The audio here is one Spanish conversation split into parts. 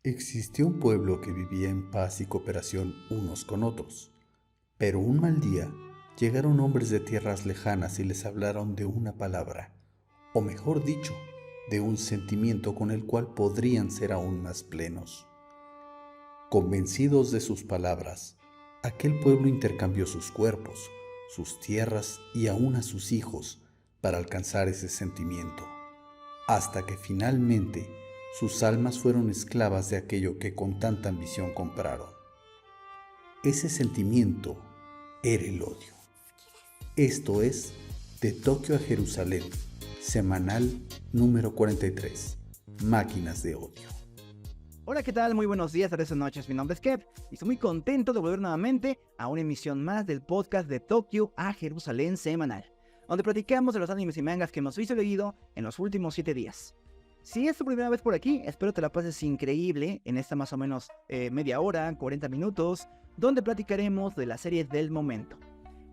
Existió un pueblo que vivía en paz y cooperación unos con otros, pero un mal día llegaron hombres de tierras lejanas y les hablaron de una palabra, o mejor dicho, de un sentimiento con el cual podrían ser aún más plenos. Convencidos de sus palabras, aquel pueblo intercambió sus cuerpos, sus tierras y aún a sus hijos para alcanzar ese sentimiento, hasta que finalmente sus almas fueron esclavas de aquello que con tanta ambición compraron. Ese sentimiento era el odio. Esto es De Tokio a Jerusalén, semanal número 43, Máquinas de Odio. Hola, ¿qué tal? Muy buenos días, tardes o noches. Mi nombre es Kev y estoy muy contento de volver nuevamente a una emisión más del podcast De Tokio a Jerusalén semanal, donde platicamos de los animes y mangas que hemos visto y leído en los últimos 7 días. Si es tu primera vez por aquí, espero te la pases increíble en esta más o menos media hora, 40 minutos, donde platicaremos de las series del momento.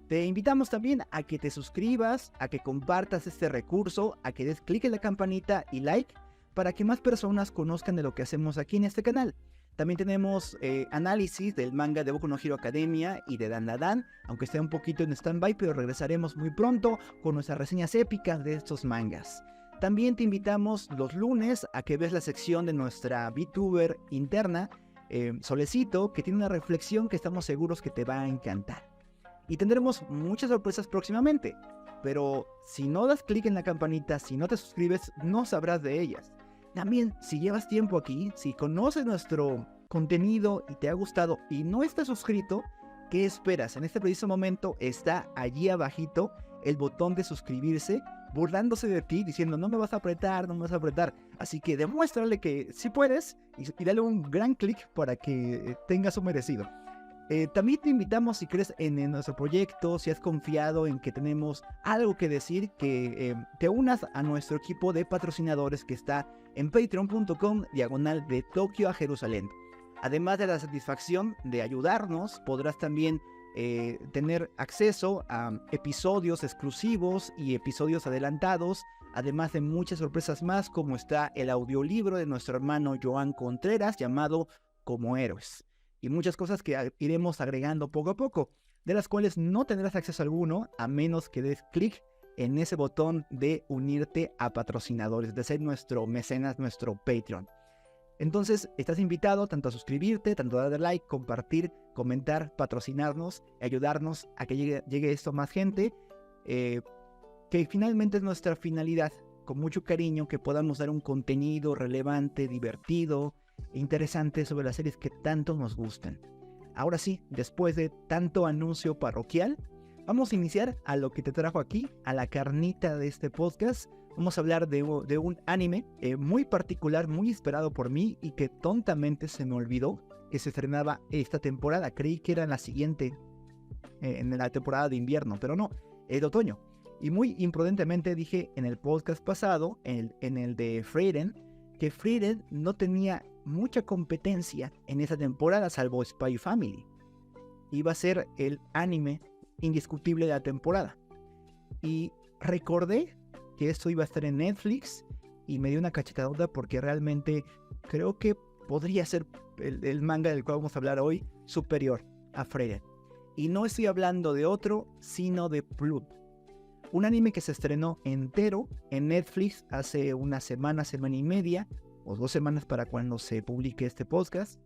Te invitamos también a que te suscribas, a que compartas este recurso, a que des clic en la campanita y like para que más personas conozcan de lo que hacemos aquí en este canal. También tenemos análisis del manga de Boku no Hero Academia y de Dandadan, aunque esté un poquito en stand-by, pero regresaremos muy pronto con nuestras reseñas épicas de estos mangas. También te invitamos los lunes a que veas la sección de nuestra VTuber interna, Solecito, que tiene una reflexión que estamos seguros que te va a encantar. Y tendremos muchas sorpresas próximamente, pero si no das clic en la campanita, si no te suscribes, no sabrás de ellas. También, si llevas tiempo aquí, si conoces nuestro contenido y te ha gustado y no estás suscrito, ¿qué esperas? En este preciso momento está allí abajito el botón de suscribirse, burlándose de ti, diciendo no me vas a apretar, no me vas a apretar. Así que demuéstrale que sí puedes y dale un gran clic para que tengas su merecido. También te invitamos, si crees en nuestro proyecto, si has confiado en que tenemos algo que decir, que te unas a nuestro equipo de patrocinadores que está en patreon.com/, de Tokio a Jerusalén. Además de la satisfacción de ayudarnos, podrás también tener acceso a episodios exclusivos y episodios adelantados, además de muchas sorpresas más, como está el audiolibro de nuestro hermano Joan Contreras llamado Como Héroes, y muchas cosas que iremos agregando poco a poco, de las cuales no tendrás acceso alguno a menos que des clic en ese botón de unirte a patrocinadores, de ser nuestro mecenas, nuestro Patreon. Entonces, estás invitado tanto a suscribirte, tanto a darle like, compartir, comentar, patrocinarnos, ayudarnos a que llegue esto a más gente, que finalmente es nuestra finalidad, con mucho cariño, que podamos dar un contenido relevante, divertido e interesante sobre las series que tanto nos gustan. Ahora sí, después de tanto anuncio parroquial, vamos a iniciar a lo que te trajo aquí, a la carnita de este podcast. Vamos a hablar de un anime muy particular, muy esperado por mí y que tontamente se me olvidó que se estrenaba esta temporada. Creí que era en la siguiente, en la temporada de invierno, pero no, es de otoño. Y muy imprudentemente dije en el podcast pasado, en el de Frieren, que Frieren no tenía mucha competencia en esa temporada salvo Spy Family. Iba a ser el anime indiscutible de la temporada. Y recordé que esto iba a estar en Netflix y me dio una cachetadota porque realmente creo que podría ser el manga del cual vamos a hablar hoy superior a Frieren. Y no estoy hablando de otro, sino de Blood. Un anime que se estrenó entero en Netflix hace una semana, semana y media, o 2 semanas para cuando se publique este podcast.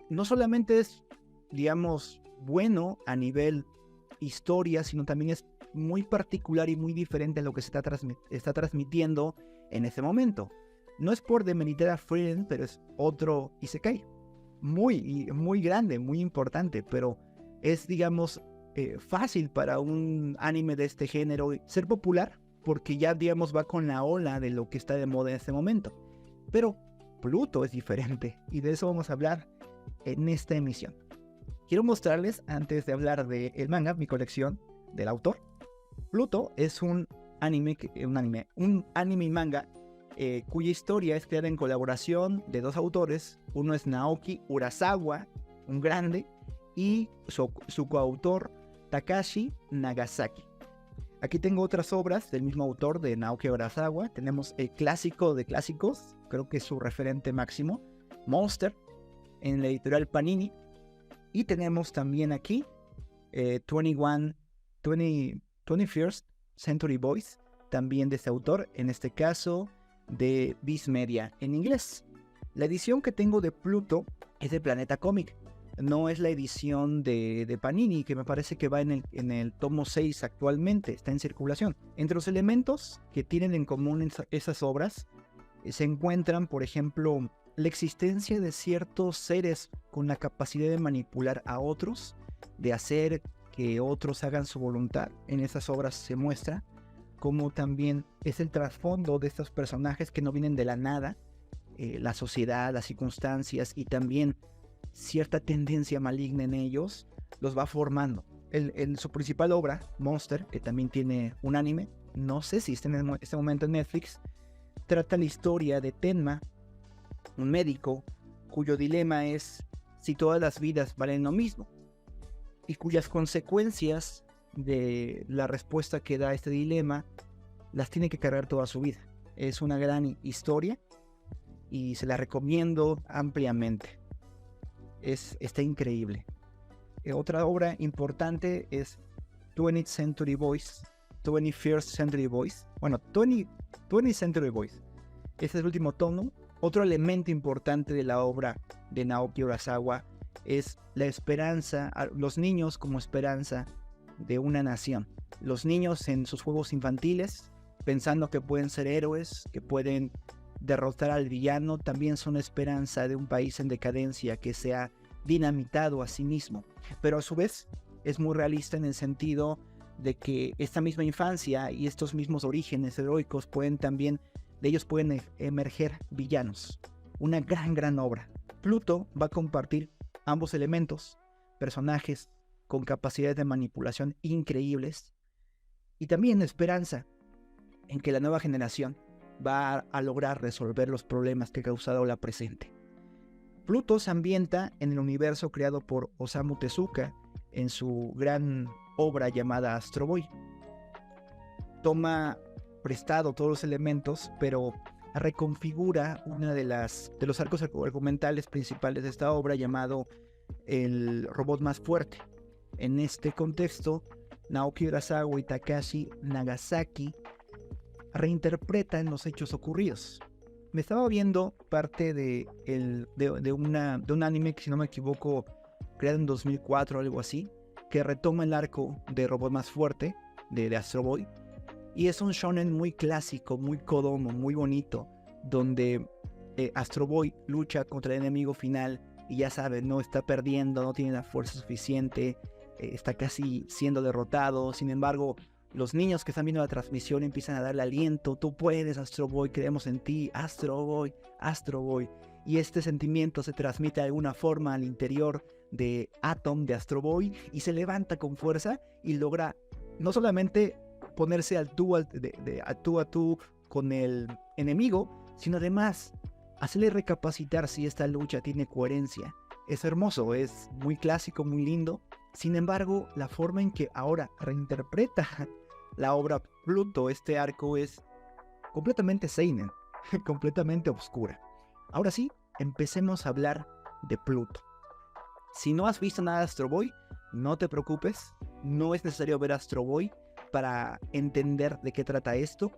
No solamente es, digamos, bueno a nivel historia, sino también es muy particular y muy diferente a lo que se está transmitiendo en este momento. No es por demeritar a Frieren, pero es otro isekai. Muy grande, muy importante, pero es, digamos, fácil para un anime de este género ser popular, porque ya, digamos, va con la ola de lo que está de moda en este momento. Pero Pluto es diferente, y de eso vamos a hablar en esta emisión. Quiero mostrarles, antes de hablar del manga, mi colección del autor. Pluto es un anime y manga cuya historia es creada en colaboración de 2 autores. Uno es Naoki Urasawa, un grande, y su coautor Takashi Nagasaki. Aquí tengo otras obras del mismo autor, de Naoki Urasawa. Tenemos el clásico de clásicos, creo que es su referente máximo, Monster, en la editorial Panini. Y tenemos también aquí 21st Century Boys, también de este autor, en este caso de Viz Media en inglés. La edición que tengo de Pluto es de Planeta Comic, no es la edición de Panini, que me parece que va en el tomo 6 actualmente, está en circulación. Entre los elementos que tienen en común esas obras se encuentran, por ejemplo, la existencia de ciertos seres con la capacidad de manipular a otros, de hacer que otros hagan su voluntad. En esas obras se muestra como también es el trasfondo de estos personajes que no vienen de la nada, la sociedad, las circunstancias y también cierta tendencia maligna en ellos los va formando. En su principal obra, Monster, que también tiene un anime, no sé si está en este momento en Netflix, trata la historia de Tenma, un médico cuyo dilema es si todas las vidas valen lo mismo y cuyas consecuencias de la respuesta que da a este dilema las tiene que cargar toda su vida. Es una gran historia y se la recomiendo ampliamente. Está increíble. Otra obra importante es 20th Century Boys, 21st Century Boys. Bueno, 20th Century Boys. Este es el último tomo. Otro elemento importante de la obra de Naoki Urasawa es la esperanza, los niños como esperanza de una nación. Los niños en sus juegos infantiles, pensando que pueden ser héroes, que pueden derrotar al villano, también son esperanza de un país en decadencia que se ha dinamitado a sí mismo. Pero a su vez es muy realista en el sentido de que esta misma infancia y estos mismos orígenes heroicos de ellos pueden emerger villanos. Una gran obra. Pluto va a compartir ambos elementos, personajes con capacidades de manipulación increíbles y también esperanza en que la nueva generación va a lograr resolver los problemas que ha causado la presente. Pluto se ambienta en el universo creado por Osamu Tezuka en su gran obra llamada Astro Boy. Toma prestado todos los elementos, pero reconfigura una de los arcos argumentales principales de esta obra, llamado el robot más fuerte. En este contexto, Naoki Urasawa y Takashi Nagasaki reinterpretan los hechos ocurridos. Me estaba viendo parte de un anime que, si no me equivoco, creado en 2004 o algo así, que retoma el arco de Robot Más Fuerte de Astro Boy, y es un shonen muy clásico, muy kodomo, muy bonito, donde Astro Boy lucha contra el enemigo final y ya saben, no está perdiendo, no tiene la fuerza suficiente, está casi siendo derrotado. Sin embargo, los niños que están viendo la transmisión empiezan a darle aliento. Tú puedes, Astro Boy, creemos en ti, Astro Boy, Astro Boy. Y este sentimiento se transmite de alguna forma al interior de Atom, de Astro Boy, y se levanta con fuerza y logra no solamente ponerse al tú a tú con el enemigo, sino además hacerle recapacitar si esta lucha tiene coherencia. Es hermoso, es muy clásico, muy lindo. Sin embargo, la forma en que ahora reinterpreta la obra Pluto, este arco, es completamente seinen, completamente oscura. Ahora sí, empecemos a hablar de Pluto. Si no has visto nada de Astro Boy, no te preocupes, no es necesario ver Astro Boy para entender de qué trata esto.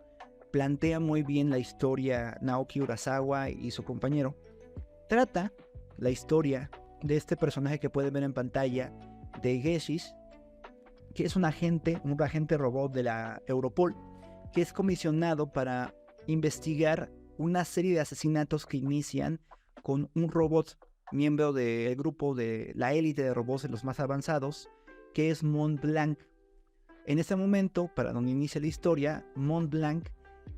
Plantea muy bien la historia Naoki Urasawa y su compañero. Trata la historia de este personaje que pueden ver en pantalla, de Gesis, que es un agente robot de la Europol, que es comisionado para investigar una serie de asesinatos que inician con un robot miembro del grupo de la élite de robots de los más avanzados, que es Mont Blanc. En este momento, para donde inicia la historia, Mont Blanc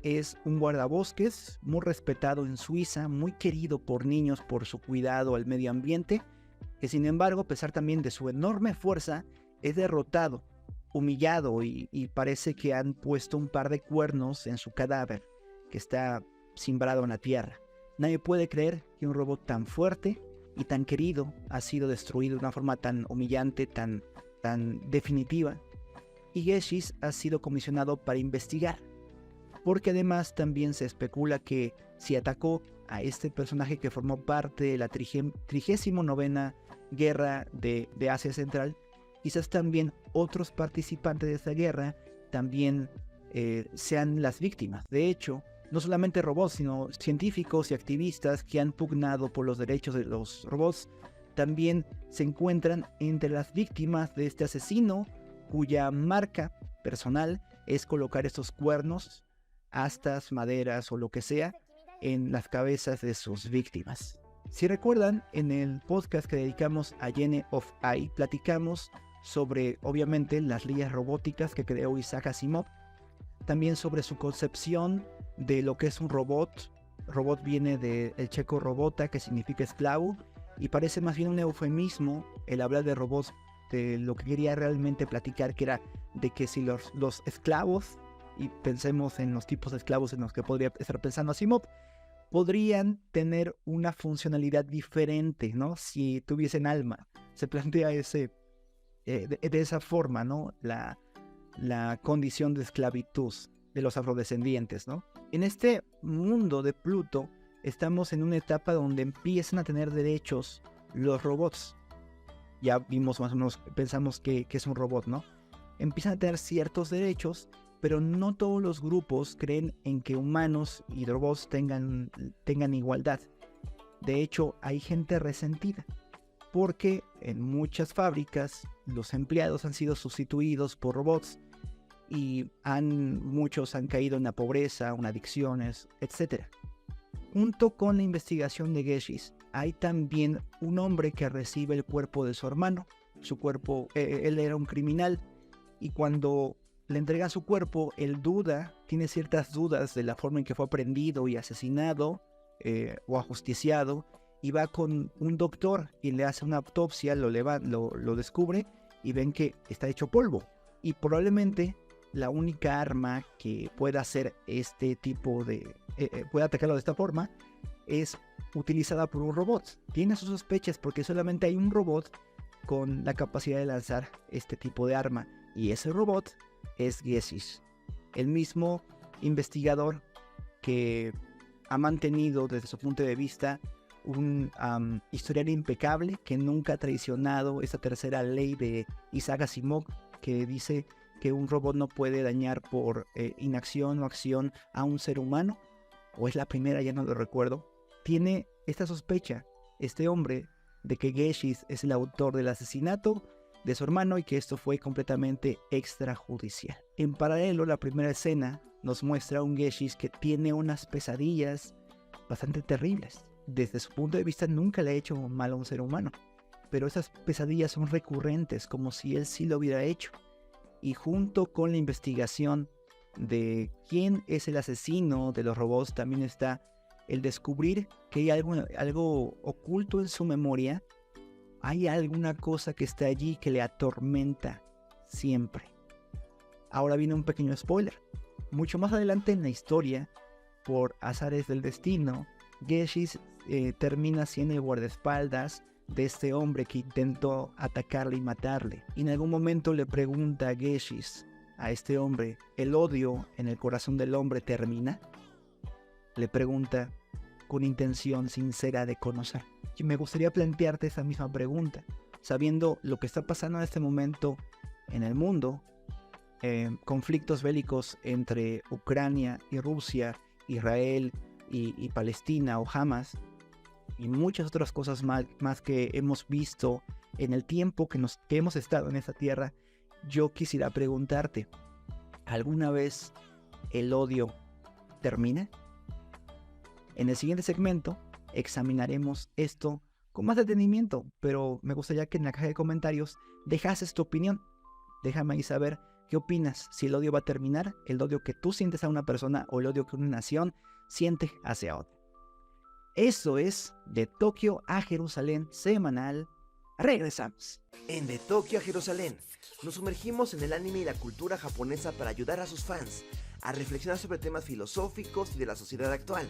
es un guardabosques muy respetado en Suiza, muy querido por niños por su cuidado al medio ambiente, que sin embargo, a pesar también de su enorme fuerza, es derrotado, humillado y parece que han puesto un par de cuernos en su cadáver, que está cimbrado en la tierra. Nadie puede creer que un robot tan fuerte y tan querido ha sido destruido de una forma tan humillante, tan definitiva. y Geshis ha sido comisionado para investigar, porque además también se especula que si atacó a este personaje que formó parte de la 39ª guerra de Asia Central, quizás también otros participantes de esta guerra también sean las víctimas. De hecho, no solamente robots, sino científicos y activistas que han pugnado por los derechos de los robots también se encuentran entre las víctimas de este asesino, cuya marca personal es colocar estos cuernos, astas, maderas o lo que sea en las cabezas de sus víctimas. Si recuerdan, en el podcast que dedicamos a Gene of I, platicamos sobre, obviamente, las leyes robóticas que creó Isaac Asimov, también sobre su concepción de lo que es un robot. Robot viene del checo robota, que significa esclavo, y parece más bien un eufemismo el hablar de robots. De lo que quería realmente platicar, que era de que si los esclavos, y pensemos en los tipos de esclavos en los que podría estar pensando Asimov, podrían tener una funcionalidad diferente, ¿no? Si tuviesen alma. Se plantea de esa forma, ¿no? La condición de esclavitud de los afrodescendientes, ¿no? En este mundo de Pluto estamos en una etapa donde empiezan a tener derechos los robots. Ya vimos más o menos, pensamos que es un robot, ¿no? Empiezan a tener ciertos derechos, pero no todos los grupos creen en que humanos y robots tengan igualdad. De hecho, hay gente resentida, porque en muchas fábricas los empleados han sido sustituidos por robots y muchos han caído en la pobreza, en adicciones, etc. Junto con la investigación de Geshis, hay también un hombre que recibe el cuerpo de su hermano. Su cuerpo, él era un criminal, y cuando le entrega su cuerpo, él tiene ciertas dudas de la forma en que fue prendido y asesinado o ajusticiado, y va con un doctor y le hace una autopsia, lo descubre y ven que está hecho polvo. Y probablemente la única arma que pueda hacer este tipo pueda atacarlo de esta forma es utilizada por un robot. Tiene sus sospechas porque solamente hay un robot con la capacidad de lanzar este tipo de arma, y ese robot es Geshis, el mismo investigador que ha mantenido desde su punto de vista un historial impecable, que nunca ha traicionado esa tercera ley de Isaac Asimov, que dice que un robot no puede dañar por inacción o acción a un ser humano, o es la primera, ya no lo recuerdo. Tiene esta sospecha, este hombre, de que Geshis es el autor del asesinato de su hermano y que esto fue completamente extrajudicial. En paralelo, la primera escena nos muestra a un Geshis que tiene unas pesadillas bastante terribles. Desde su punto de vista nunca le ha hecho mal a un ser humano, pero esas pesadillas son recurrentes, como si él sí lo hubiera hecho. Y junto con la investigación de quién es el asesino de los robots, también está el descubrir que hay algo oculto en su memoria. Hay alguna cosa que está allí que le atormenta siempre. Ahora viene un pequeño spoiler. Mucho más adelante en la historia, por azares del destino, Geshis termina siendo el guardaespaldas de este hombre que intentó atacarle y matarle. Y en algún momento le pregunta a Geshis, a este hombre, ¿el odio en el corazón del hombre termina? Le pregunta con intención sincera de conocer. Y me gustaría plantearte esa misma pregunta, sabiendo lo que está pasando en este momento en el mundo, conflictos bélicos entre Ucrania y Rusia, Israel y Palestina o Hamas, y muchas otras cosas más que hemos visto en el tiempo que hemos estado en esta tierra. Yo quisiera preguntarte, ¿alguna vez el odio termina? En el siguiente segmento examinaremos esto con más detenimiento, pero me gustaría que en la caja de comentarios dejases tu opinión. Déjame ahí saber qué opinas, si el odio va a terminar, el odio que tú sientes a una persona o el odio que una nación siente hacia otra. Eso es De Tokio a Jerusalén semanal. Regresamos. En De Tokio a Jerusalén nos sumergimos en el anime y la cultura japonesa para ayudar a sus fans a reflexionar sobre temas filosóficos y de la sociedad actual,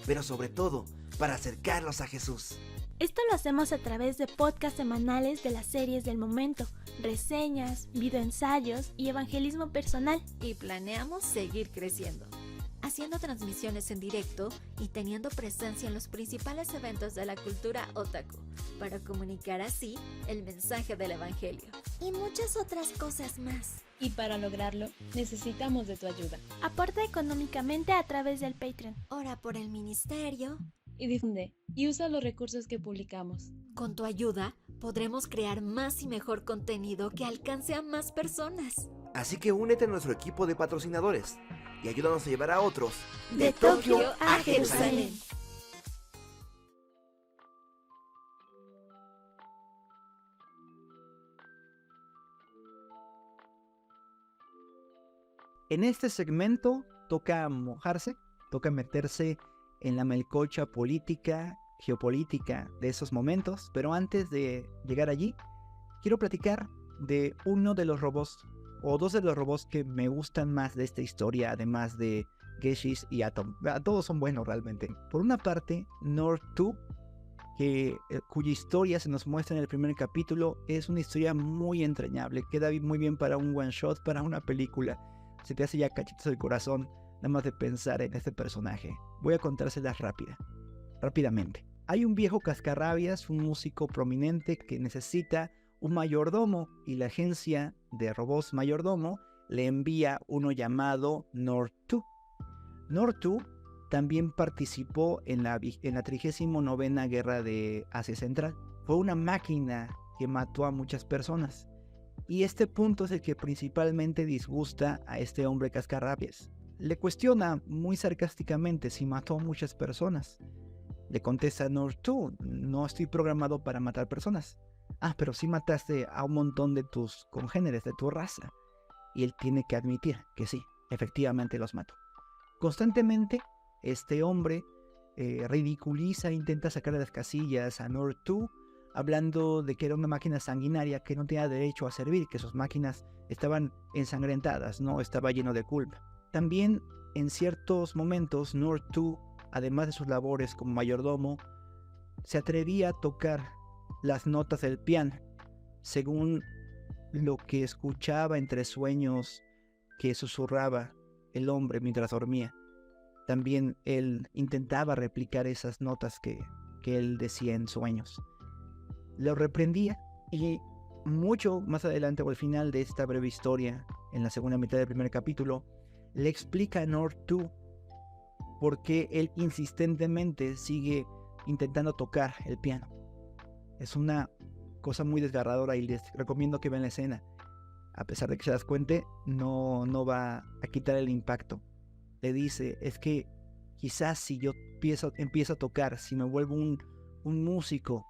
pero sobre todo para acercarlos a Jesús. Esto lo hacemos a través de podcasts semanales de las series del momento, reseñas, videoensayos y evangelismo personal. Y planeamos seguir creciendo, haciendo transmisiones en directo y teniendo presencia en los principales eventos de la cultura otaku, para comunicar así el mensaje del evangelio. Y muchas otras cosas más. Y para lograrlo, necesitamos de tu ayuda. Aporta económicamente a través del Patreon. Ora por el ministerio. Y difunde, y usa los recursos que publicamos. Con tu ayuda, podremos crear más y mejor contenido que alcance a más personas. Así que únete a nuestro equipo de patrocinadores y ayúdanos a llevar a otros De Tokio a Jerusalén. En este segmento toca mojarse, toca meterse en la melcocha política, geopolítica de esos momentos, pero antes de llegar allí, quiero platicar de uno de los robots, o dos de los robots que me gustan más de esta historia, además de Geishis y Atom. Todos son buenos realmente. Por una parte, Nord 2, cuya historia se nos muestra en el primer capítulo, es una historia muy entrañable, queda muy bien para un one shot, para una película. Se te hace ya cachitos del corazón nada más de pensar en este personaje. Voy a contárselas rápidamente. Hay un viejo cascarrabias, un músico prominente que necesita un mayordomo y la agencia de robots mayordomo le envía uno llamado Nord 2. Nord 2 también participó en la 39ª guerra de Asia Central. Fue una máquina que mató a muchas personas. Y este punto es el que principalmente disgusta a este hombre cascarrabias. Le cuestiona muy sarcásticamente si mató a muchas personas. Le contesta Nord 2, no estoy programado para matar personas. Ah, pero sí mataste a un montón de tus congéneres, de tu raza. Y él tiene que admitir que sí, efectivamente los mató. Constantemente, este hombre ridiculiza e intenta sacar de las casillas a Nord 2, hablando de que era una máquina sanguinaria que no tenía derecho a servir, que sus máquinas estaban ensangrentadas, no estaba lleno de culpa. También, en ciertos momentos, Nord 2, además de sus labores como mayordomo, se atrevía a tocar las notas del piano, según lo que escuchaba entre sueños que susurraba el hombre mientras dormía. También él intentaba replicar esas notas que él decía en sueños. Lo reprendía y mucho más adelante o al final de esta breve historia, en la segunda mitad del primer capítulo, le explica a Nord 2 por qué él insistentemente sigue intentando tocar el piano. Es una cosa muy desgarradora y les recomiendo que vean la escena. A pesar de que se las cuente, no va a quitar el impacto. Le dice, es que quizás si yo empiezo a tocar, si me vuelvo un músico,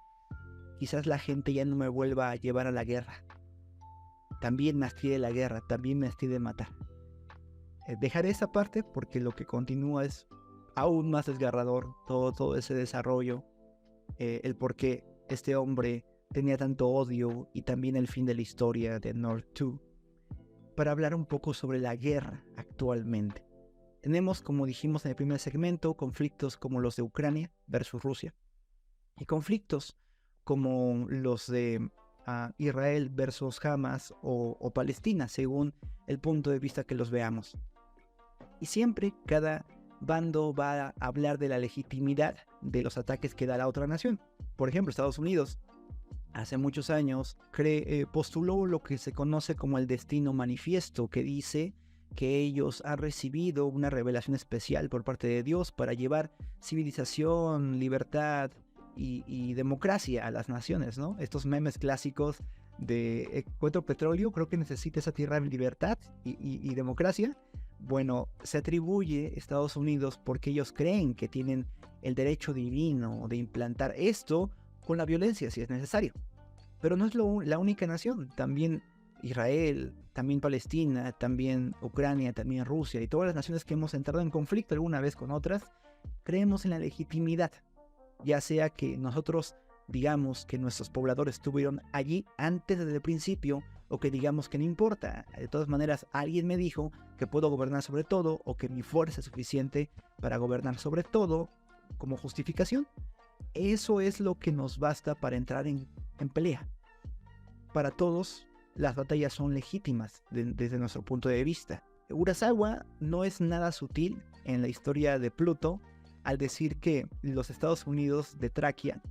quizás la gente ya no me vuelva a llevar a la guerra. También me hastíe de la guerra, también me hastíe de matar. Dejaré esa parte porque lo que continúa es aún más desgarrador, todo ese desarrollo, el por qué este hombre tenía tanto odio y también el fin de la historia de Nord 2, para hablar un poco sobre la guerra actualmente. Tenemos, como dijimos en el primer segmento, conflictos como los de Ucrania versus Rusia y conflictos como los de Israel versus Hamas o Palestina, según el punto de vista que los veamos. Y siempre cada bando va a hablar de la legitimidad de los ataques que da la otra nación. Por ejemplo, Estados Unidos hace muchos años postuló lo que se conoce como el destino manifiesto, que dice que ellos han recibido una revelación especial por parte de Dios para llevar civilización, libertad y democracia a las naciones, ¿no? Estos memes clásicos de encuentro petróleo, creo que necesita esa tierra de libertad y democracia. Bueno, se atribuye a Estados Unidos porque ellos creen que tienen el derecho divino de implantar esto con la violencia si es necesario. Pero no es la única nación, también Israel, también Palestina, también Ucrania, también Rusia y todas las naciones que hemos entrado en conflicto alguna vez con otras, creemos en la legitimidad, ya sea que nosotros digamos que nuestros pobladores estuvieron allí antes desde el principio o que digamos que no importa. De todas maneras, alguien me dijo que puedo gobernar sobre todo o que mi fuerza es suficiente para gobernar sobre todo como justificación. eso es lo que nos basta para entrar en pelea. Para todos, las batallas son legítimas desde nuestro punto de vista. Urasawa no es nada sutil en la historia de Pluto al decir que los Estados Unidos de Traquia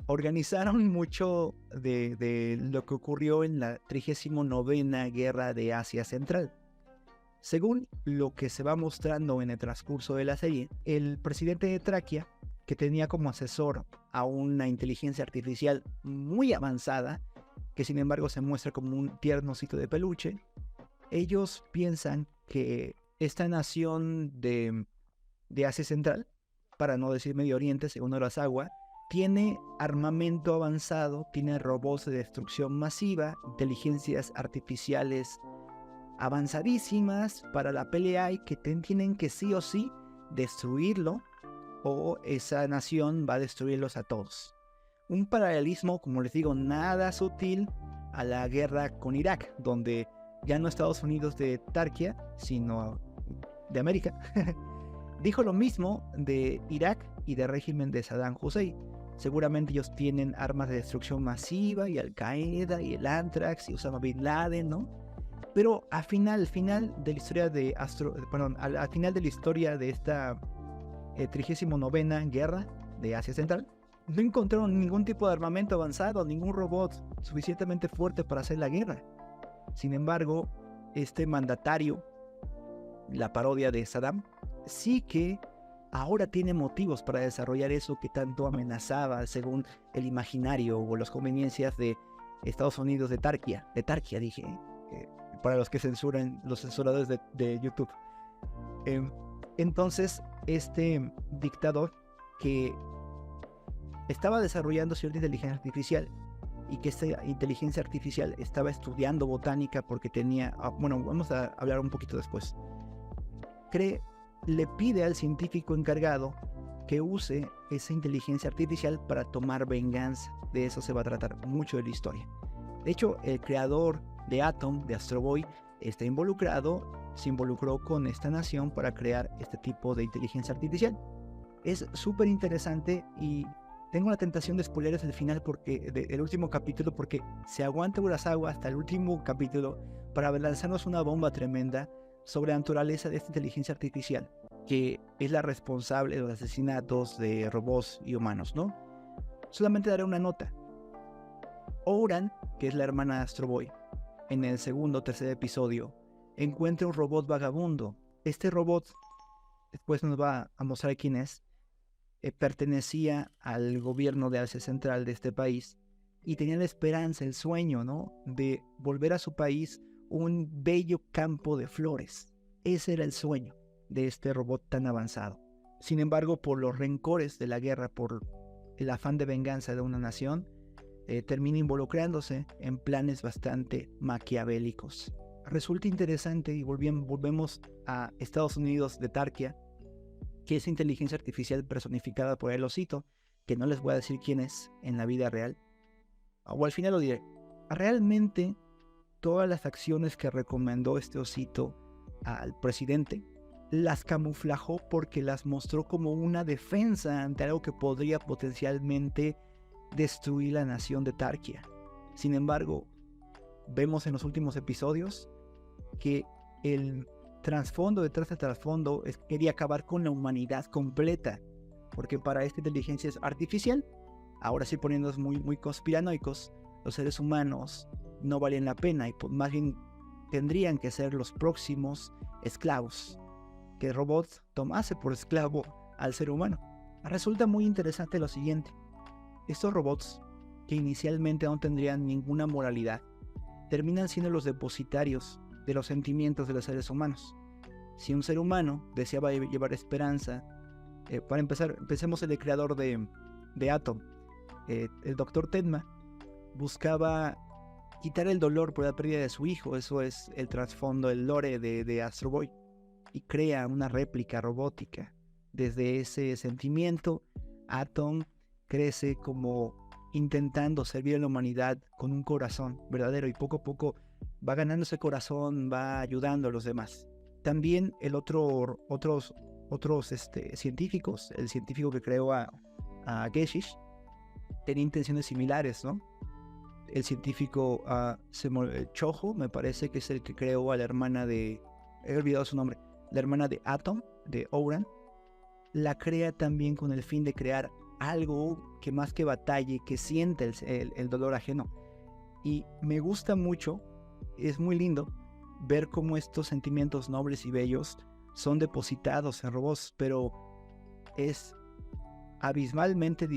organizaron mucho de lo que ocurrió en la 39ª Guerra de Asia Central. Según lo que se va mostrando en el transcurso de la serie, el presidente de Traquia, que tenía como asesor a una inteligencia artificial muy avanzada, que sin embargo se muestra como un tiernocito de peluche, ellos piensan que esta nación de Asia Central, para no decir Medio Oriente, según Urasawa, tiene armamento avanzado, tiene robots de destrucción masiva, inteligencias artificiales avanzadísimas para la pelea y que tienen que sí o sí destruirlo o esa nación va a destruirlos a todos. Un paralelismo, como les digo, nada sutil a la guerra con Irak, donde ya no Estados Unidos de Tarquia, sino de América, dijo lo mismo de Irak y del régimen de Saddam Hussein. Seguramente ellos tienen armas de destrucción masiva y Al Qaeda y el Anthrax y Osama Bin Laden, ¿no? Pero al final de la historia de al final de la historia de esta 39ª Guerra de Asia Central, no encontraron ningún tipo de armamento avanzado, ningún robot suficientemente fuerte para hacer la guerra. Sin embargo, este mandatario, la parodia de Saddam, sí que ahora tiene motivos para desarrollar eso que tanto amenazaba según el imaginario o las conveniencias de Estados Unidos de Tarquia dije, para los que censuran, los censuradores de YouTube. Entonces, este dictador que estaba desarrollando cierta inteligencia artificial y que esta inteligencia artificial estaba estudiando botánica porque tenía, vamos a hablar un poquito después, le pide al científico encargado que use esa inteligencia artificial para tomar venganza. De eso se va a tratar mucho de la historia. De hecho, el creador de Atom, de Astro Boy, está involucrado, se involucró con esta nación para crear este tipo de inteligencia artificial. Es súper interesante y tengo la tentación de spoileres el final del último capítulo porque se aguanta Urasawa hasta el último capítulo para lanzarnos una bomba tremenda sobre la naturaleza de esta inteligencia artificial, que es la responsable de los asesinatos de robots y humanos, ¿no? Solamente daré una nota. Oran, que es la hermana de Astro Boy, en el segundo o tercer episodio, encuentra un robot vagabundo. Este robot, después nos va a mostrar quién es, pertenecía al gobierno de Asia Central de este país y tenía la esperanza, el sueño, ¿no?, de volver a su país un bello campo de flores. Ese era el sueño de este robot tan avanzado. Sin embargo, por los rencores de la guerra, por el afán de venganza de una nación, termina involucrándose en planes bastante maquiavélicos. Resulta interesante y volvemos a Estados Unidos de Tarquia, que es inteligencia artificial personificada por el osito, que no les voy a decir quién es en la vida real, o al final lo diré. Realmente todas las acciones que recomendó este osito al presidente las camuflajó porque las mostró como una defensa ante algo que podría potencialmente destruir la nación de Tarquia. Sin embargo, vemos en los últimos episodios que el trasfondo detrás del trasfondo quería acabar con la humanidad completa, porque para esta inteligencia artificial, ahora sí poniéndonos muy conspiranoicos, los seres humanos no valen la pena y más bien tendrían que ser los próximos esclavos, que el robot tomase por esclavo al ser humano. Resulta muy interesante lo siguiente: estos robots, que inicialmente no tendrían ninguna moralidad, terminan siendo los depositarios de los sentimientos de los seres humanos. Si un ser humano deseaba llevar esperanza, para empezar, pensemos en el creador de Atom, el Dr. Tenma, buscaba quitar el dolor por la pérdida de su hijo. Eso es el trasfondo, el lore de Astro Boy, y crea una réplica robótica. Desde ese sentimiento, Atom crece como intentando servir a la humanidad con un corazón verdadero, y poco a poco va ganando ese corazón, va ayudando a los demás. También otros científicos, el científico que creó a a Geshish, tenía intenciones similares, ¿no? El científico Chojo, me parece que es el que creó a la hermana de... He olvidado su nombre. La hermana de Atom, de Ouran, la crea también con el fin de crear algo que más que batalle, que siente el dolor ajeno. Y me gusta mucho, es muy lindo, ver cómo estos sentimientos nobles y bellos son depositados en robots, pero es abismalmente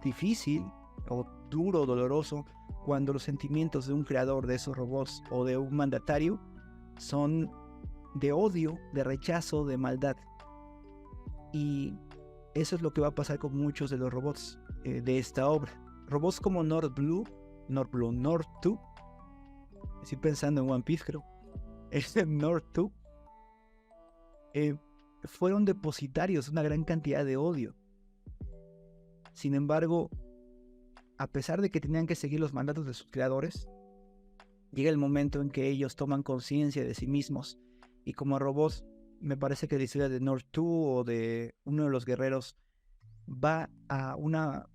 difícil o duro, doloroso, cuando los sentimientos de un creador de esos robots o de un mandatario son de odio, de rechazo, de maldad. Y eso es lo que va a pasar con muchos de los robots de esta obra. Robots como Nord 2, estoy pensando en One Piece, creo, Nord 2, fueron depositarios de una gran cantidad de odio. Sin embargo, a pesar de que tenían que seguir los mandatos de sus creadores, llega el momento en que ellos toman conciencia de sí mismos, y como robots, me parece que la historia de Nord 2 o de uno de los guerreros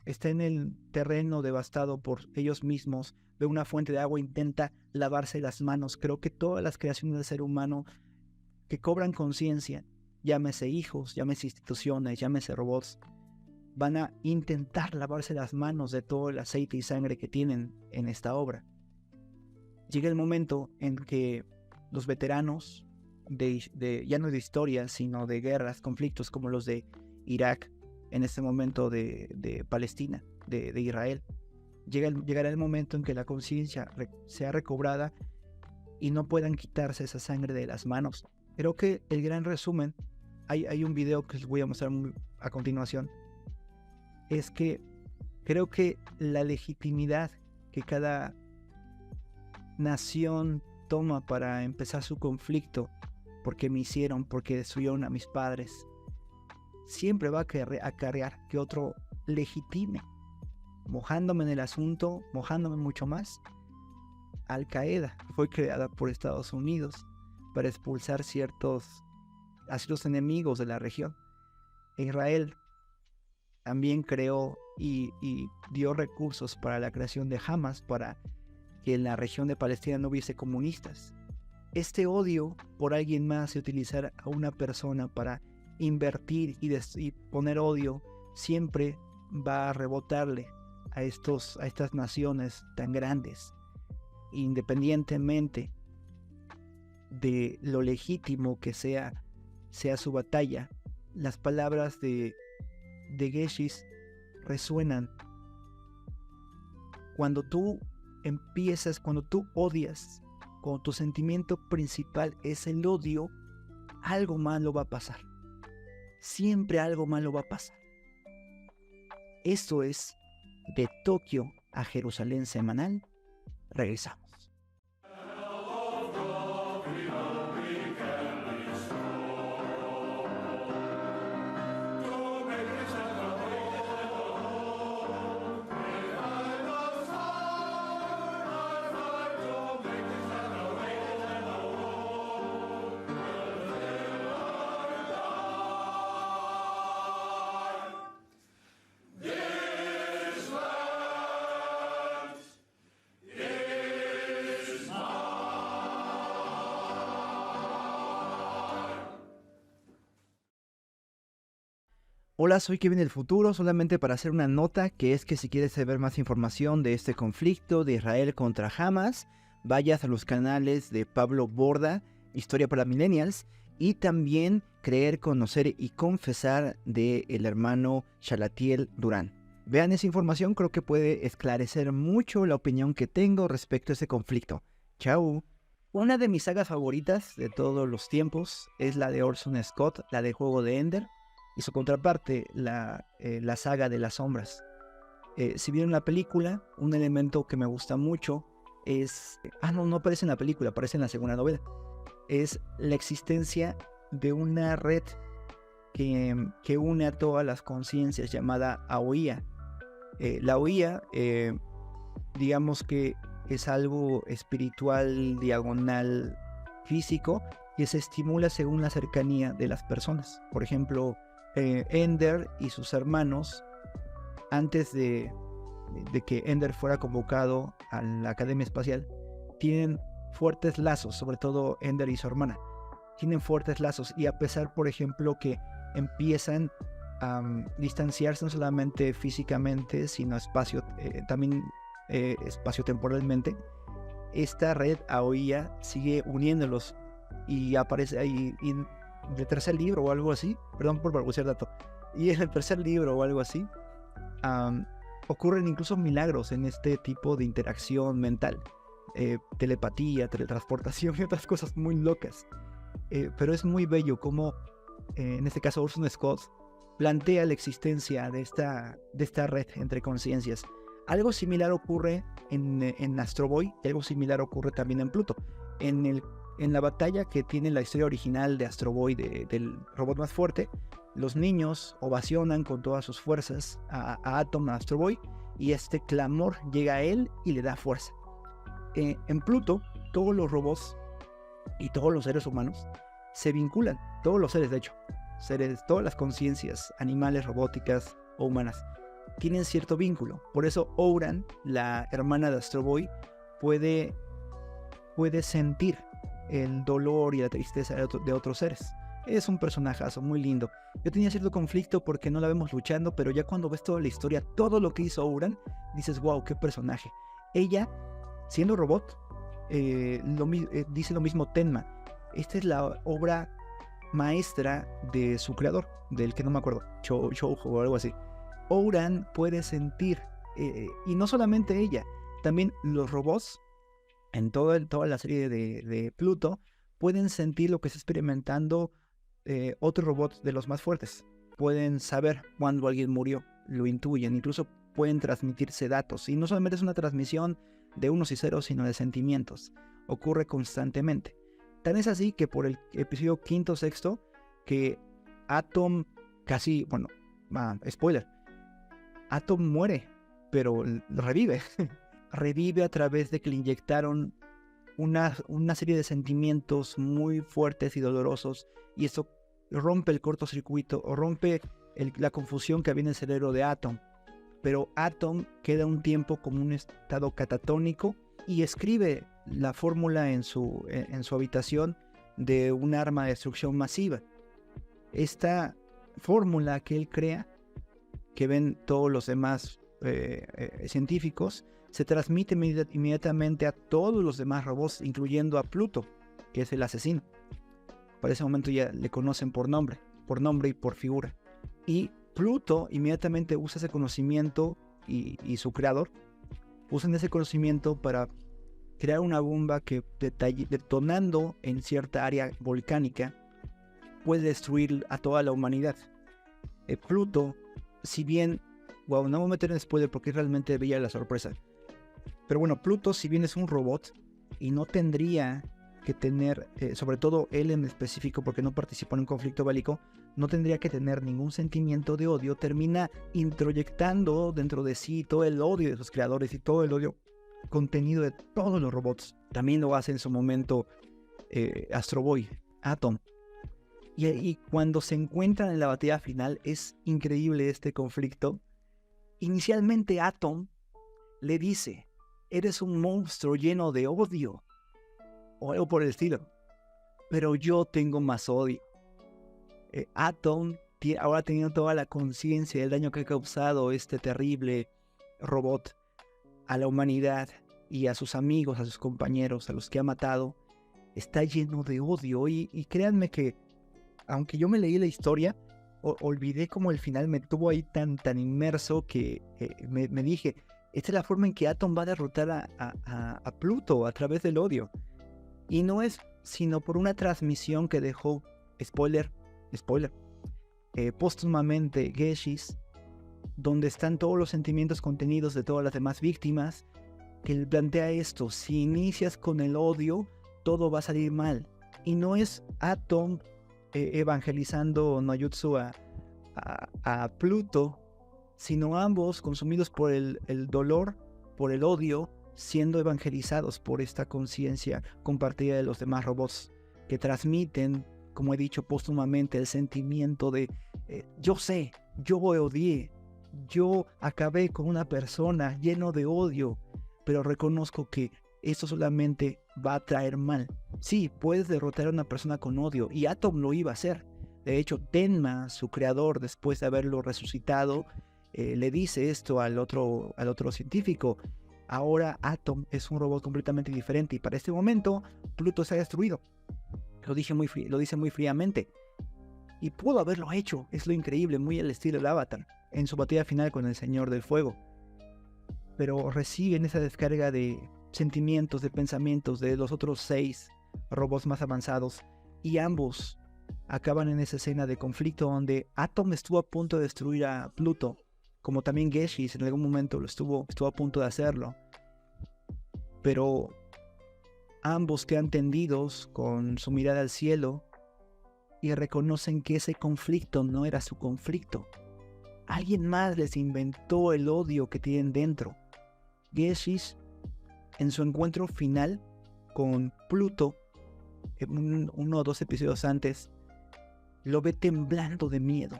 está en el terreno devastado por ellos mismos, ve una fuente de agua, intenta lavarse las manos. Creo que todas las creaciones del ser humano que cobran conciencia, llámese hijos, llámese instituciones, llámese robots, van a intentar lavarse las manos de todo el aceite y sangre que tienen en esta obra. Llega el momento en que los veteranos ya no de historia, sino de guerras, conflictos como los de Irak, en este momento de Palestina, de Israel, llegará el momento en que la conciencia sea recobrada y no puedan quitarse esa sangre de las manos. Creo que el gran resumen, hay un video que les voy a mostrar a continuación, es que creo que la legitimidad que cada nación toma para empezar su conflicto, porque me hicieron, porque destruyeron a mis padres, siempre va a acarrear que otro legitime, mojándome en el asunto, mojándome mucho más. Al Qaeda fue creada por Estados Unidos para expulsar a ciertos enemigos de la región. Israel también creó y dio recursos para la creación de Hamas, para que en la región de Palestina no hubiese comunistas. Este odio por alguien más y utilizar a una persona para invertir y poner odio siempre va a rebotarle a estas naciones tan grandes, independientemente de lo legítimo que sea su batalla. Las palabras de Geshish resuenan. Cuando tú odias, cuando tu sentimiento principal es el odio, algo malo va a pasar. Siempre algo malo va a pasar. Esto es De Tokio a Jerusalén semanal. Regresamos. Hola, soy Kevin del futuro, solamente para hacer una nota, que es que si quieres saber más información de este conflicto de Israel contra Hamas, vayas a los canales de Pablo Borda, Historia para Millennials, y también Creer, Conocer y Confesar de el hermano Shalatiel Durán. Vean esa información, creo que puede esclarecer mucho la opinión que tengo respecto a ese conflicto. Chao. Una de mis sagas favoritas de todos los tiempos es la de Orson Scott, la de Juego de Ender, y su contraparte, la saga de las sombras. Si vieron la película, un elemento que me gusta mucho es... no aparece en la película, aparece en la segunda novela. Es la existencia de una red que une a todas las conciencias, llamada Aoía. La Aoía, digamos que es algo espiritual, diagonal, físico, que se estimula según la cercanía de las personas. Por ejemplo, Ender y sus hermanos antes de que Ender fuera convocado a la Academia Espacial, tienen fuertes lazos, sobre todo Ender y su hermana. Tienen fuertes lazos y a pesar, por ejemplo, que empiezan a distanciarse no solamente físicamente, sino también espacio-temporalmente, esta red Aoya sigue uniéndolos y aparece ahí en el tercer libro o algo así, perdón por balbucear dato, y en el tercer libro o algo así, ocurren incluso milagros en este tipo de interacción mental, telepatía, teletransportación y otras cosas muy locas. Pero es muy bello como, en este caso, Orson Scott plantea la existencia de esta red entre conciencias. Algo similar ocurre en Astro Boy y algo similar ocurre también en Pluto. En la batalla que tiene la historia original de Astro Boy, del robot más fuerte, los niños ovacionan con todas sus fuerzas a Atom, a Astro Boy, y este clamor llega a él y le da fuerza. En Pluto, todos los robots y todos los seres humanos se vinculan, todos los seres de hecho, todas las conciencias, animales, robóticas o humanas, tienen cierto vínculo. Por eso Ouran, la hermana de Astro Boy, puede sentir el dolor y la tristeza de otros seres. Es un personajazo muy lindo. Yo tenía cierto conflicto porque no la vemos luchando, pero ya cuando ves toda la historia, todo lo que hizo Ouran, dices, wow, qué personaje. Ella, siendo robot, dice lo mismo Tenma. Esta es la obra maestra de su creador, del que no me acuerdo, Shoujo o algo así. Ouran puede sentir, y no solamente ella, también los robots en toda la serie de Pluto pueden sentir lo que está experimentando otro robot de los más fuertes. Pueden saber cuando alguien murió, lo intuyen, incluso pueden transmitirse datos. Y no solamente es una transmisión de unos y ceros, sino de sentimientos. Ocurre constantemente. Tan es así que por el episodio 5º, 6º, que Atom casi, spoiler, Atom muere, pero revive. Revive a través de que le inyectaron una serie de sentimientos muy fuertes y dolorosos, y eso rompe el cortocircuito o rompe la confusión que había en el cerebro de Atom. Pero Atom queda un tiempo como un estado catatónico y escribe la fórmula en su habitación de un arma de destrucción masiva. Esta fórmula que él crea, que ven todos los demás científicos, se transmite inmediatamente a todos los demás robots, incluyendo a Pluto, que es el asesino. Para ese momento ya le conocen por nombre y por figura. Y Pluto inmediatamente usa ese conocimiento y su creador usan ese conocimiento para crear una bomba que detonando en cierta área volcánica puede destruir a toda la humanidad. Pluto, si bien, no me voy a meter en spoiler porque es realmente bella la sorpresa, pero bueno, Pluto, si bien es un robot y no tendría que tener, sobre todo él en específico porque no participó en un conflicto bélico, no tendría que tener ningún sentimiento de odio, termina introyectando dentro de sí todo el odio de sus creadores y todo el odio contenido de todos los robots. También lo hace en su momento Astro Boy, Atom. Y cuando se encuentran en la batalla final es increíble este conflicto. Inicialmente Atom le dice, eres un monstruo lleno de odio, o algo por el estilo, pero yo tengo más odio. Atom, ahora teniendo toda la conciencia del daño que ha causado este terrible robot a la humanidad y a sus amigos, a sus compañeros, a los que ha matado, está lleno de odio. Y créanme que, aunque yo me leí la historia, olvidé cómo el final me tuvo ahí tan inmerso que me dije, esta es la forma en que Atom va a derrotar a Pluto a través del odio. Y no es sino por una transmisión que dejó, spoiler, póstumamente Geshis, donde están todos los sentimientos contenidos de todas las demás víctimas, que él plantea esto: si inicias con el odio, todo va a salir mal. Y no es Atom evangelizando Nojutsu a Pluto, sino ambos consumidos por el dolor, por el odio, siendo evangelizados por esta conciencia compartida de los demás robots, que transmiten, como he dicho póstumamente, el sentimiento de yo sé, yo odié, yo acabé con una persona lleno de odio, pero reconozco que eso solamente va a traer mal. Sí, puedes derrotar a una persona con odio, y Atom lo iba a hacer. De hecho, Tenma, su creador, después de haberlo resucitado, le dice esto al otro científico. Ahora Atom es un robot completamente diferente, y para este momento Pluto se ha destruido. Lo dice muy fríamente. Y pudo haberlo hecho, es lo increíble, muy al estilo del Avatar, en su batalla final con el Señor del Fuego. Pero reciben esa descarga de sentimientos, de pensamientos de los otros 6 robots más avanzados, y ambos acaban en esa escena de conflicto donde Atom estuvo a punto de destruir a Pluto, como también Geishis en algún momento estuvo a punto de hacerlo. Pero ambos quedan tendidos con su mirada al cielo y reconocen que ese conflicto no era su conflicto. Alguien más les inventó el odio que tienen dentro. Geishis, en su encuentro final con Pluto, uno o 2 episodios antes, lo ve temblando de miedo.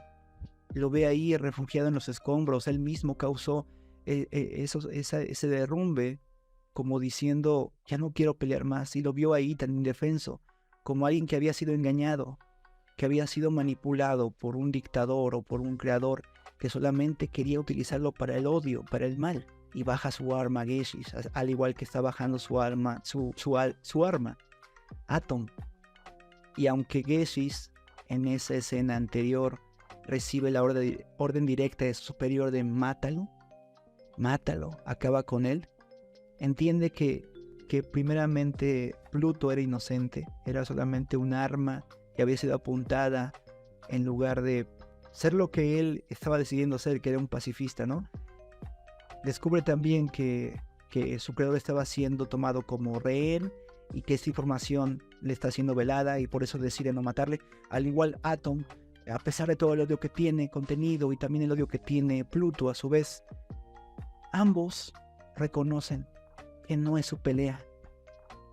Lo ve ahí refugiado en los escombros. Él mismo causó ese derrumbe, como diciendo, ya no quiero pelear más. Y lo vio ahí tan indefenso, como alguien que había sido engañado, que había sido manipulado por un dictador o por un creador que solamente quería utilizarlo para el odio, para el mal. Y baja su arma Geishis, al igual que está bajando su arma Atom. Y aunque Geishis en esa escena anterior recibe la orden directa de su superior de mátalo, acaba con él, entiende que primeramente Pluto era inocente, era solamente un arma que había sido apuntada en lugar de ser lo que él estaba decidiendo ser, que era un pacifista, ¿no? Descubre también que su creador estaba siendo tomado como rehén y que esta información le está siendo velada, y por eso decide no matarle. Al igual Atom, a pesar de todo el odio que tiene contenido y también el odio que tiene Pluto a su vez, ambos reconocen que no es su pelea,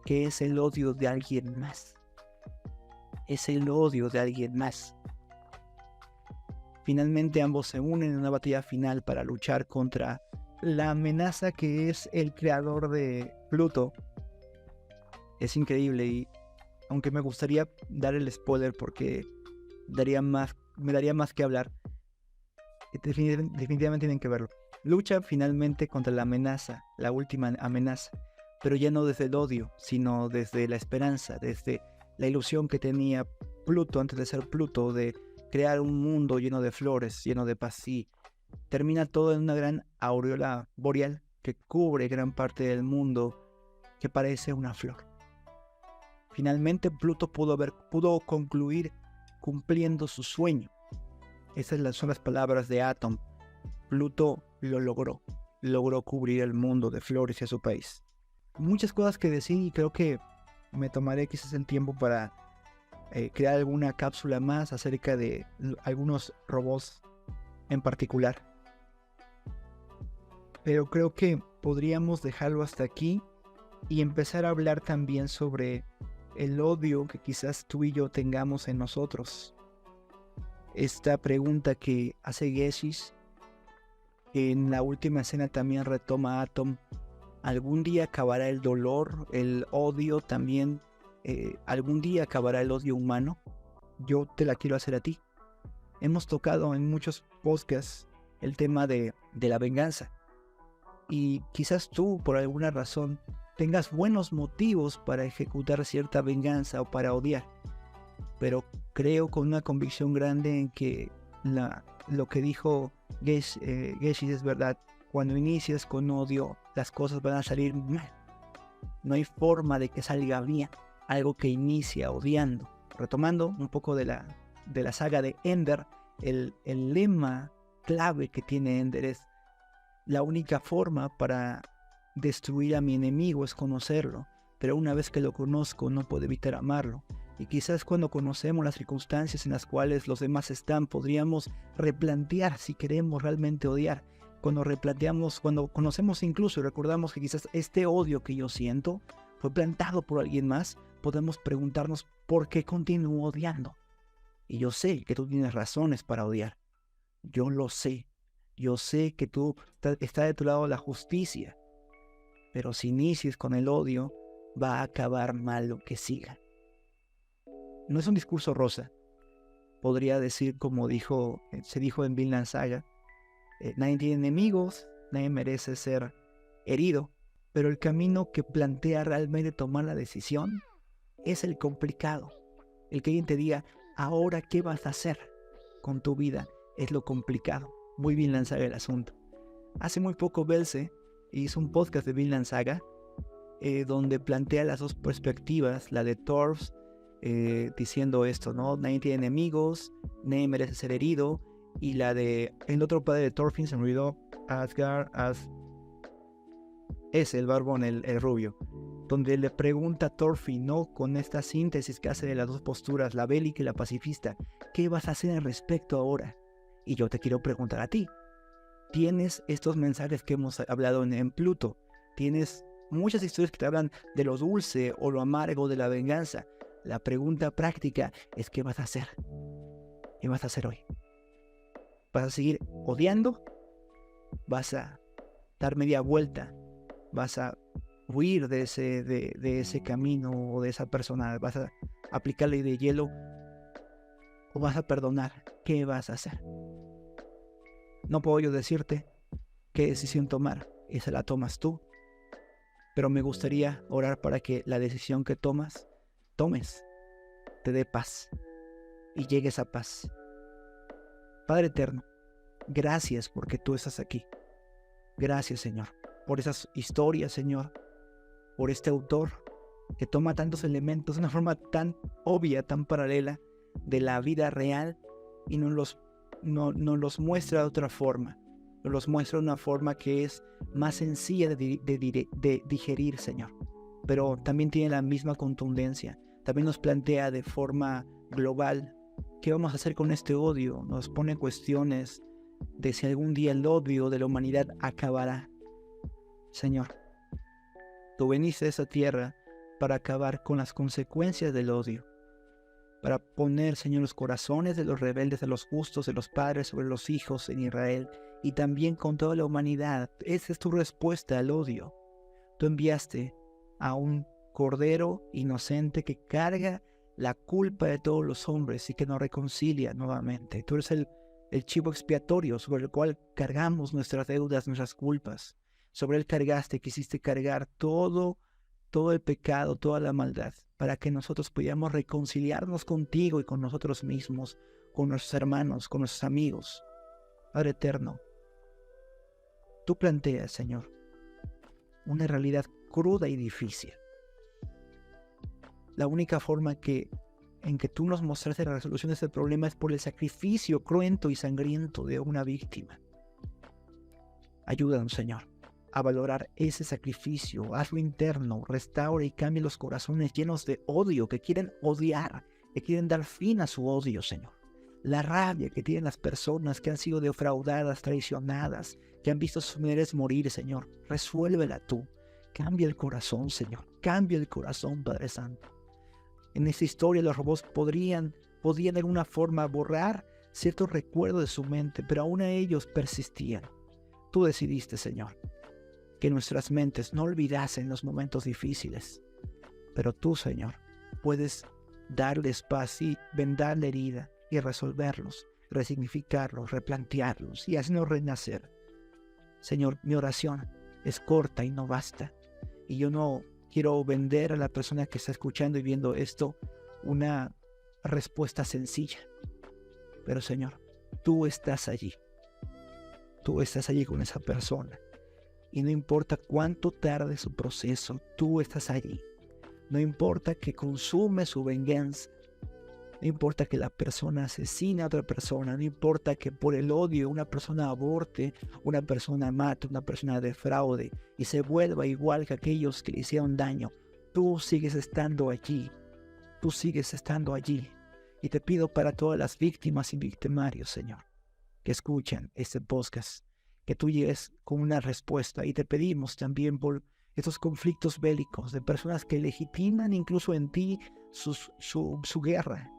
que es el odio de alguien más. Es el odio de alguien más. Finalmente ambos se unen en una batalla final para luchar contra la amenaza que es el creador de Pluto. Es increíble, y aunque me gustaría dar el spoiler porque me daría más que hablar, definitivamente tienen que verlo. Lucha finalmente contra la amenaza, la última amenaza, pero ya no desde el odio, sino desde la esperanza, desde la ilusión que tenía Pluto antes de ser Pluto, de crear un mundo lleno de flores, lleno de paz. Y termina todo en una gran aureola boreal que cubre gran parte del mundo, que parece una flor. Finalmente Pluto pudo concluir cumpliendo su sueño. Esas son las palabras de Atom. Pluto lo logró cubrir el mundo de flores y a su país. Muchas cosas que decir, y creo que me tomaré quizás el tiempo para crear alguna cápsula más acerca de algunos robots en particular. Pero creo que podríamos dejarlo hasta aquí y empezar a hablar también sobre el odio que quizás tú y yo tengamos en nosotros. Esta pregunta que hace Geishis, que en la última escena también retoma Atom: ¿algún día acabará el dolor, el odio también? ¿Algún día acabará el odio humano? Yo te la quiero hacer a ti. Hemos tocado en muchos podcasts el tema de la venganza, y quizás tú por alguna razón tengas buenos motivos para ejecutar cierta venganza o para odiar, pero creo con una convicción grande en que lo que dijo Geishis es verdad. Cuando inicias con odio, las cosas van a salir mal. No hay forma de que salga bien algo que inicia odiando. Retomando un poco de la saga de Ender, el lema clave que tiene Ender es: la única forma para destruir a mi enemigo es conocerlo, pero una vez que lo conozco no puedo evitar amarlo. Y quizás cuando conocemos las circunstancias en las cuales los demás están, podríamos replantear si queremos realmente odiar. Cuando conocemos incluso y recordamos que quizás este odio que yo siento fue plantado por alguien más, podemos preguntarnos por qué continúo odiando. Y yo sé que tú tienes razones para odiar. Yo lo sé. Yo sé que está de tu lado la justicia, pero si inicias con el odio, va a acabar mal lo que siga. No es un discurso rosa. Podría decir como se dijo en Vinland Saga, nadie tiene enemigos, nadie merece ser herido, pero el camino que plantea realmente tomar la decisión es el complicado. El que alguien te diga, ahora qué vas a hacer con tu vida, es lo complicado. Muy Vinland Saga el asunto. Hace muy poco Belce hizo un podcast de Vinland Saga donde plantea las dos perspectivas, la de Thors diciendo esto, ¿no? Nadie tiene enemigos, nadie merece ser herido, y la de el otro padre de Thorfinn, se me olvidó, Asgard, es el barbón, el rubio, donde le pregunta a Thorfinn, ¿no? Con esta síntesis que hace de las dos posturas, la bélica y la pacifista, ¿qué vas a hacer al respecto ahora? Y yo te quiero preguntar a ti. Tienes estos mensajes que hemos hablado en Pluto, tienes muchas historias que te hablan de lo dulce o lo amargo de la venganza. La pregunta práctica es, ¿qué vas a hacer? ¿Qué vas a hacer hoy? ¿Vas a seguir odiando? ¿Vas a dar media vuelta? ¿Vas a huir de ese camino o de esa persona? ¿Vas a aplicarle de hielo? ¿O vas a perdonar? ¿Qué vas a hacer? No puedo yo decirte qué decisión tomar. Esa la tomas tú. Pero me gustaría orar para que la decisión que tomes, te dé paz y llegues a paz. Padre eterno, gracias porque tú estás aquí. Gracias, Señor, por esas historias, Señor, por este autor que toma tantos elementos de una forma tan obvia, tan paralela de la vida real y nos los muestra de otra forma. Nos los muestra de una forma que es más sencilla de digerir, Señor, pero también tiene la misma contundencia. También nos plantea de forma global qué vamos a hacer con este odio. Nos pone cuestiones de si algún día el odio de la humanidad acabará. Señor, tú viniste a esa tierra para acabar con las consecuencias del odio, para poner, Señor, los corazones de los rebeldes, de los justos, de los padres sobre los hijos en Israel, y también con toda la humanidad. Esa es tu respuesta al odio. Tú enviaste a un cordero inocente que carga la culpa de todos los hombres y que nos reconcilia nuevamente. Tú eres el chivo expiatorio sobre el cual cargamos nuestras deudas, nuestras culpas. Sobre él quisiste cargar todo el pecado, toda la maldad, para que nosotros pudiéramos reconciliarnos contigo y con nosotros mismos, con nuestros hermanos, con nuestros amigos. Padre eterno, tú planteas, Señor, una realidad cruda y difícil. La única forma en que tú nos mostraste la resolución de este problema es por el sacrificio cruento y sangriento de una víctima. Ayúdanos, Señor, a valorar ese sacrificio, hazlo interno, restaura y cambia los corazones llenos de odio, que quieren odiar, que quieren dar fin a su odio, Señor. La rabia que tienen las personas que han sido defraudadas, traicionadas, que han visto a sus familiares morir, Señor, resuélvela tú. Cambia el corazón, Señor, cambia el corazón, Padre Santo. En esta historia los robots podían de alguna forma borrar ciertos recuerdos de su mente, pero aún a ellos persistían. Tú decidiste, Señor, que nuestras mentes no olvidasen los momentos difíciles, pero tú, Señor, puedes darles paz y vendar la herida y resolverlos, resignificarlos, replantearlos y hacernos renacer. Señor, mi oración es corta y no basta, y yo no quiero vender a la persona que está escuchando y viendo esto una respuesta sencilla. Pero, Señor, tú estás allí. Tú estás allí con esa persona. Y no importa cuánto tarde su proceso, tú estás allí. No importa que consume su venganza. No importa que la persona asesine a otra persona. No importa que por el odio una persona aborte, una persona mate, una persona defraude y se vuelva igual que aquellos que le hicieron daño. Tú sigues estando allí. Tú sigues estando allí. Y te pido para todas las víctimas y victimarios, Señor, que escuchan este podcast, que tú llegues con una respuesta. Y te pedimos también por estos conflictos bélicos de personas que legitiman incluso en ti su guerra.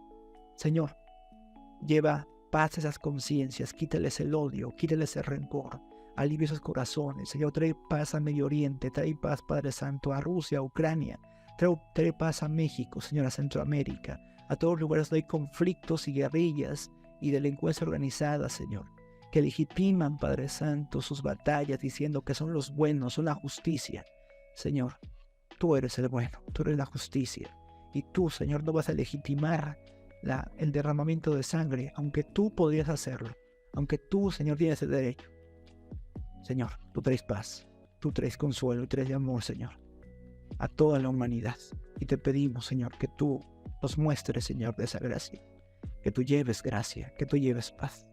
Señor, lleva paz a esas conciencias, quítales el odio, quítales el rencor, alivia esos corazones. Señor, trae paz a Medio Oriente, trae paz, Padre Santo, a Rusia, a Ucrania, trae paz a México, Señor, a Centroamérica, a todos los lugares donde hay conflictos y guerrillas y delincuencia organizada, Señor, que legitiman, Padre Santo, sus batallas diciendo que son los buenos, son la justicia. Señor, tú eres el bueno, tú eres la justicia. Y tú, Señor, no vas a legitimar el derramamiento de sangre, aunque tú podrías hacerlo, aunque tú, Señor, tienes el derecho. Señor, tú traes paz, tú traes consuelo y traes amor, Señor, a toda la humanidad. Y te pedimos, Señor, que tú nos muestres, Señor, de esa gracia, que tú lleves gracia, que tú lleves paz.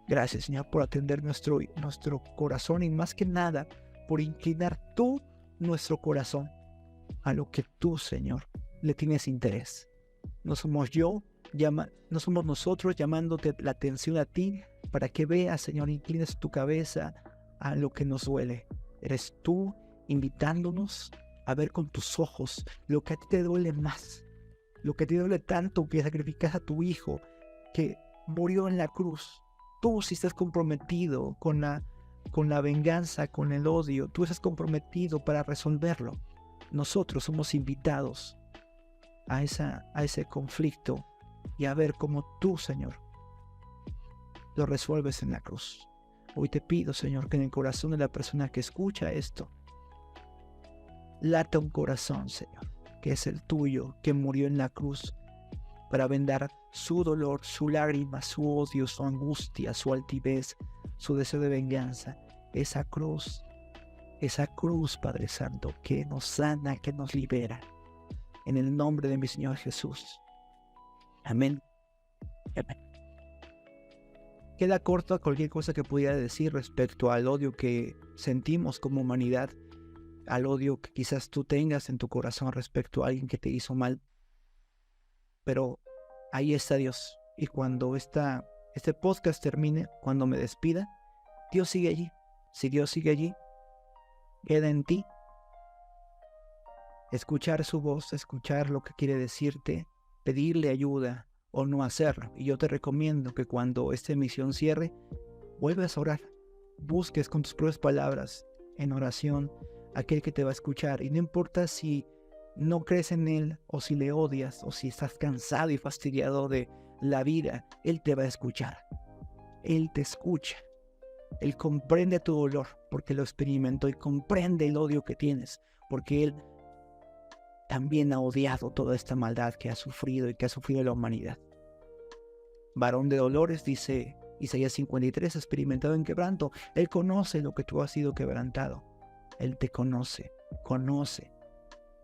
Gracias, Señor, por atender nuestro corazón y más que nada, por inclinar tú nuestro corazón a lo que tú, Señor, le tienes interés. No somos no somos nosotros llamándote la atención a ti para que veas, Señor, inclines tu cabeza a lo que nos duele. Eres tú invitándonos a ver con tus ojos lo que a ti te duele más, lo que te duele tanto que sacrificas a tu hijo que murió en la cruz. Tú sí estás comprometido con la venganza, con el odio, tú estás comprometido para resolverlo. Nosotros somos invitados a ese conflicto y a ver cómo tú, Señor, lo resuelves en la cruz. Hoy te pido, Señor, que en el corazón de la persona que escucha esto lata un corazón, Señor, que es el tuyo, que murió en la cruz para vendar su dolor, su lágrima, su odio, su angustia, su altivez, su deseo de venganza. Esa cruz, Padre Santo, que nos sana, que nos libera. En el nombre de mi Señor Jesús. Amén. Amén. Queda corto a cualquier cosa que pudiera decir respecto al odio que sentimos como humanidad, al odio que quizás tú tengas en tu corazón respecto a alguien que te hizo mal. Pero ahí está Dios. Y cuando este podcast termine, cuando me despida, Dios sigue allí. Si Dios sigue allí, queda en ti escuchar su voz, escuchar lo que quiere decirte, pedirle ayuda o no hacerlo. Y yo te recomiendo que cuando esta emisión cierre, vuelvas a orar. Busques con tus propias palabras, en oración, aquel que te va a escuchar. Y no importa si no crees en él, o si le odias, o si estás cansado y fastidiado de la vida, él te va a escuchar. Él te escucha. Él comprende tu dolor, porque lo experimentó, y comprende el odio que tienes, porque él también ha odiado toda esta maldad que ha sufrido y que ha sufrido la humanidad. Varón de dolores, dice Isaías 53, experimentado en quebranto. Él conoce lo que tú has sido quebrantado. Él te conoce.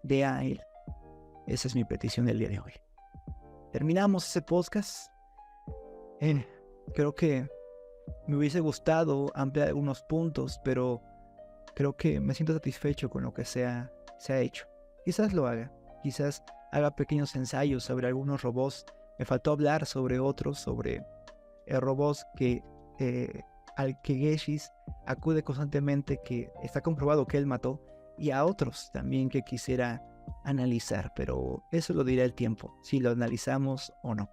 Ve a él. Esa es mi petición del día de hoy. Terminamos ese podcast. Creo que me hubiese gustado ampliar algunos puntos, pero creo que me siento satisfecho con lo que se ha hecho. Quizás lo haga. Quizás haga pequeños ensayos sobre algunos robots. Me faltó hablar sobre otros, sobre robots al que Geshis acude constantemente, que está comprobado que él mató, y a otros también que quisiera analizar, pero eso lo dirá el tiempo, si lo analizamos o no.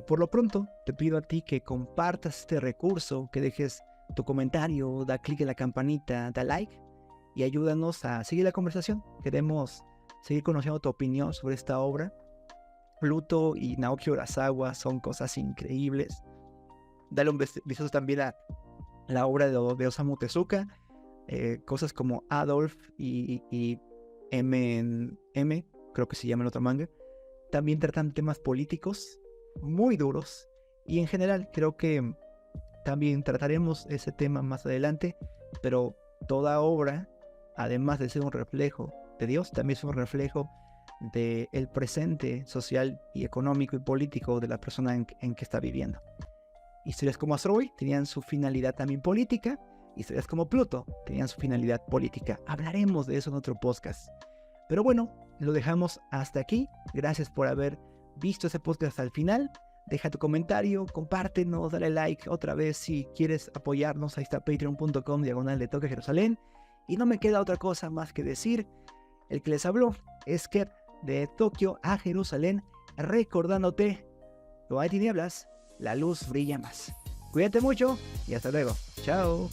Por lo pronto, te pido a ti que compartas este recurso, que dejes tu comentario, da clic en la campanita, da like y ayúdanos a seguir la conversación. Queremos seguir conociendo tu opinión sobre esta obra. Pluto y Naoki Urasawa son cosas increíbles. Dale un vistazo también a la obra de Osamu Tezuka. Cosas como Adolf y M, creo que se llama el otro manga, también tratan temas políticos muy duros. Y en general creo que también trataremos ese tema más adelante. Pero toda obra, además de ser un reflejo de Dios, también es un reflejo del presente social y económico y político de la persona en que está viviendo. Historias como Astro Boy tenían su finalidad también política. Historias como Pluto tenían su finalidad política. Hablaremos de eso en otro podcast. Pero bueno, lo dejamos hasta aquí. Gracias por haber visto ese podcast hasta el final. Deja tu comentario, compártenos, dale like otra vez si quieres apoyarnos. Ahí está patreon.com/de Jerusalén. Y no me queda otra cosa más que decir. El que les habló es Kep, de Tokio a Jerusalén, recordándote: no hay tinieblas la luz brilla más. Cuídate mucho y hasta luego. Chao.